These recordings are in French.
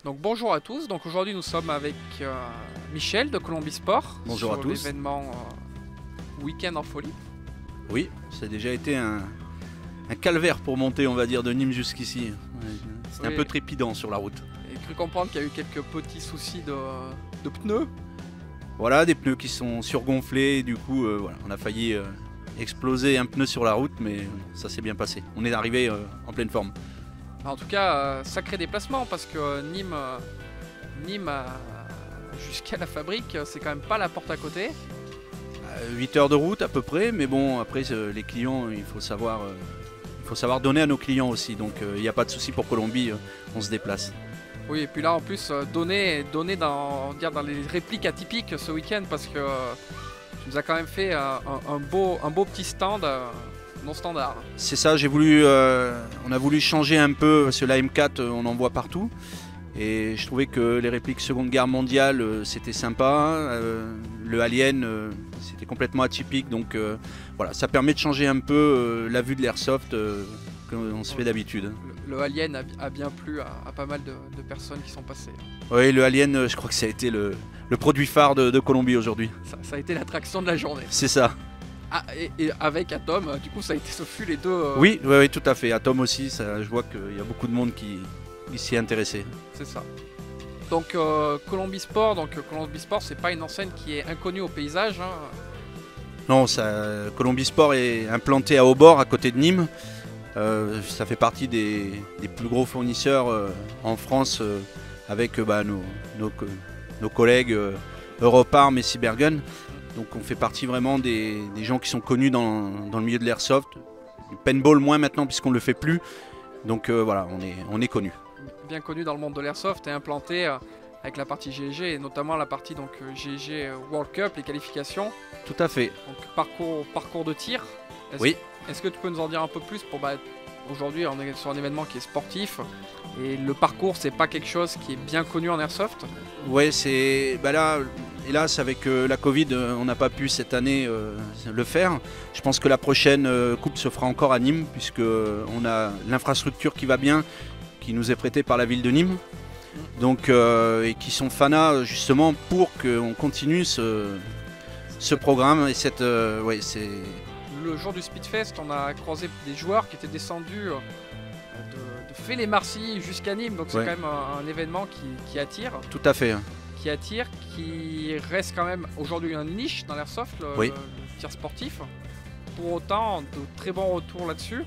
Donc bonjour à tous, donc aujourd'hui nous sommes avec Michel de Colombie Sport. Bonjour à tous. L'événement Week-end en folie. Oui, ça a déjà été un calvaire pour monter, on va dire, de Nîmes jusqu'ici. C'était Oui. un peu trépidant sur la route. J'ai cru comprendre qu'il y a eu quelques petits soucis de pneus. Voilà, des pneus qui sont surgonflés, et du coup, voilà, on a failli exploser un pneu sur la route, mais ça s'est bien passé. On est arrivé en pleine forme. En tout cas, sacré déplacement parce que Nîmes jusqu'à la fabrique, c'est quand même pas la porte à côté. 8 heures de route à peu près, mais bon, après, les clients, il faut savoir donner à nos clients aussi. Donc, il n'y a pas de souci pour Colombie, on se déplace. Oui, et puis là en plus, donner dans les répliques atypiques ce week-end parce que tu nous as quand même fait un beau petit stand non standard. C'est ça, on a voulu changer un peu, parce que la M4 on en voit partout. Et je trouvais que les répliques Seconde Guerre mondiale c'était sympa. Le Alien c'était complètement atypique. Donc voilà, ça permet de changer un peu la vue de l'airsoft qu'on se fait d'habitude. Le Alien a bien plu à pas mal de personnes qui sont passées. Oui, le Alien, je crois que ça a été le produit phare de Colombie aujourd'hui. Ça a été l'attraction de la journée. C'est ça. Ah, et avec Atom, du coup ce fut les deux. Oui, tout à fait. Atom aussi, je vois qu'il y a beaucoup de monde qui s'y est intéressé. C'est ça. Donc Colombie Sport, c'est pas une enseigne qui est inconnue au paysage. Hein. Non, Colombie Sport est implanté à Aubord, à côté de Nîmes. Ça fait partie des plus gros fournisseurs en France avec nos collègues Europarm et Cybergun. Donc on fait partie vraiment des gens qui sont connus dans le milieu de l'airsoft. Du paintball moins maintenant puisqu'on ne le fait plus. Donc voilà, on est connus. Bien connu dans le monde de l'airsoft et implanté avec la partie GG et notamment la partie GG World Cup, les qualifications. Tout à fait. Donc parcours de tir. Oui. Est-ce que tu peux nous en dire un peu plus pour aujourd'hui on est sur un événement qui est sportif et le parcours c'est pas quelque chose qui est bien connu en airsoft? Ouais, c'est là hélas avec la Covid on n'a pas pu cette année le faire. Je pense que la prochaine coupe se fera encore à Nîmes puisque on a l'infrastructure qui va bien, qui nous est prêtée par la ville de Nîmes. Donc et qui sont fanas justement pour qu'on continue ce programme et c'est le jour du Speedfest, on a croisé des joueurs qui étaient descendus de Félé-Marcy jusqu'à Nîmes, donc c'est quand même un événement qui attire. Tout à fait. Qui reste quand même aujourd'hui une niche dans l'airsoft, le tir sportif. Pour autant, de très bons retours là-dessus.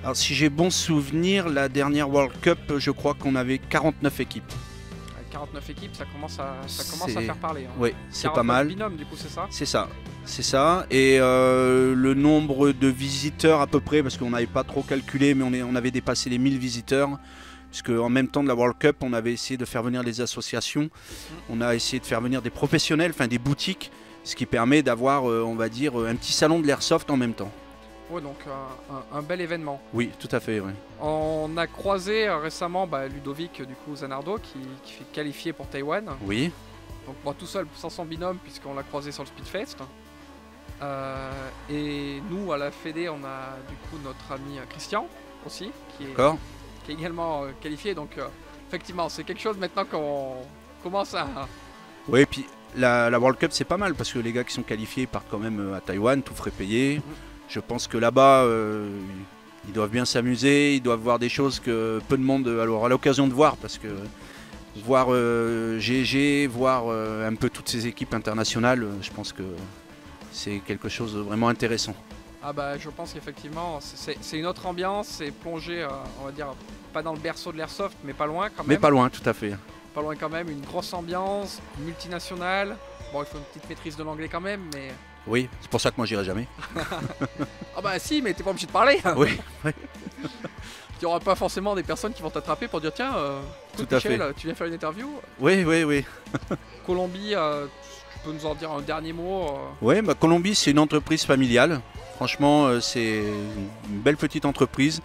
Alors si j'ai bon souvenir, la dernière World Cup, je crois qu'on avait 49 équipes. 49 équipes, ça commence à faire parler. Hein. Oui, c'est pas mal. Binôme, du coup, c'est ça? C'est ça. Et le nombre de visiteurs à peu près, parce qu'on n'avait pas trop calculé, mais on avait dépassé les 1000 visiteurs. Puisque en même temps de la World Cup, on avait essayé de faire venir des associations, on a essayé de faire venir des professionnels, enfin des boutiques, ce qui permet d'avoir, on va dire, un petit salon de l'airsoft en même temps. Ouais, donc un bel événement. Oui, tout à fait. Ouais. On a croisé récemment Ludovic du coup Zanardo qui fait qualifié pour Taïwan. Oui. Donc moi tout seul sans son binôme puisqu'on l'a croisé sur le Speedfest. Et nous à la Fédé on a du coup notre ami Christian aussi qui est également qualifié. Donc effectivement c'est quelque chose maintenant qu'on commence à... Oui, et puis la World Cup c'est pas mal parce que les gars qui sont qualifiés partent quand même à Taïwan, tout frais payé. Je pense que là-bas, ils doivent bien s'amuser, ils doivent voir des choses que peu de monde aura l'occasion de voir parce que voir GG, voir un peu toutes ces équipes internationales, je pense que c'est quelque chose de vraiment intéressant. Ah je pense qu'effectivement, c'est une autre ambiance, c'est plongé, on va dire, pas dans le berceau de l'airsoft, mais pas loin quand même. Mais pas loin, tout à fait. Pas loin quand même, une grosse ambiance, multinationale. Bon, il faut une petite maîtrise de l'anglais quand même, mais... Oui, c'est pour ça que moi j'irai jamais. Ah si, mais t'es pas obligé de parler. Oui. Il n'y aura pas forcément des personnes qui vont t'attraper pour dire tiens, tout à Michel, fait. Tu viens faire une interview. Oui. Colombie, tu peux nous en dire un dernier mot? Oui, Colombie c'est une entreprise familiale. Franchement, c'est une belle petite entreprise.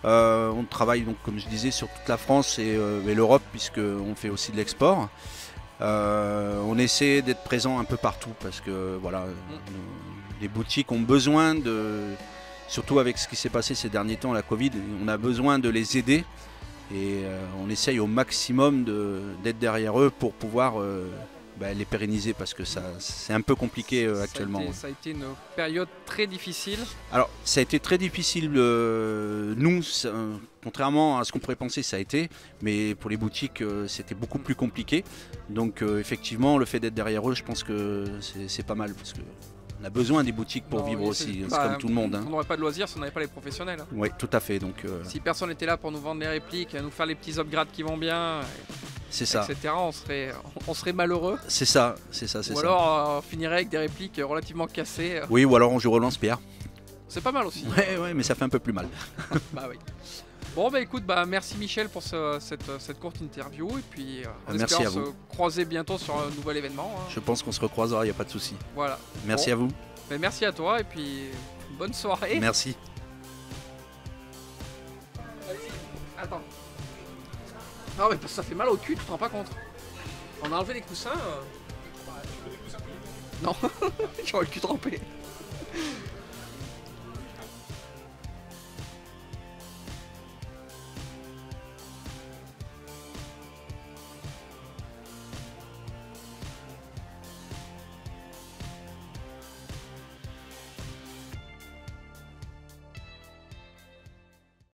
On travaille donc, comme je disais, sur toute la France et l'Europe puisqu'on fait aussi de l'export. On essaie d'être présent un peu partout parce que voilà, les boutiques ont besoin surtout avec ce qui s'est passé ces derniers temps, la Covid, on a besoin de les aider Et on essaye au maximum d'être derrière eux pour pouvoir les pérenniser parce que c'est un peu compliqué actuellement. Ça a été une période très difficile. Alors ça a été très difficile, nous, contrairement à ce qu'on pourrait penser, ça a été, mais pour les boutiques c'était beaucoup plus compliqué. Donc effectivement, le fait d'être derrière eux, je pense que c'est pas mal parce que on a besoin des boutiques pour vivre aussi, c'est comme tout le monde. On n'aurait pas de loisirs si on n'avait pas les professionnels. Oui, tout à fait. Donc, si personne n'était là pour nous vendre les répliques, nous faire les petits upgrades qui vont bien, c'est ça. etc., on serait malheureux. C'est ça. Ou alors on finirait avec des répliques relativement cassées. Oui, ou alors on joue au lance-pierre. C'est pas mal aussi. Ouais, mais ça fait un peu plus mal. Bah oui. Bon écoute, merci Michel pour cette courte interview et puis on espère se croiser bientôt sur un nouvel événement. Hein. Je pense qu'on se recroisera, il n'y a pas de souci. Voilà. Merci à vous. Merci à toi et puis bonne soirée. Merci. Attends. Non mais ça fait mal au cul, tu te rends pas compte. On a enlevé les coussins. Non, j'aurais le cul trempé.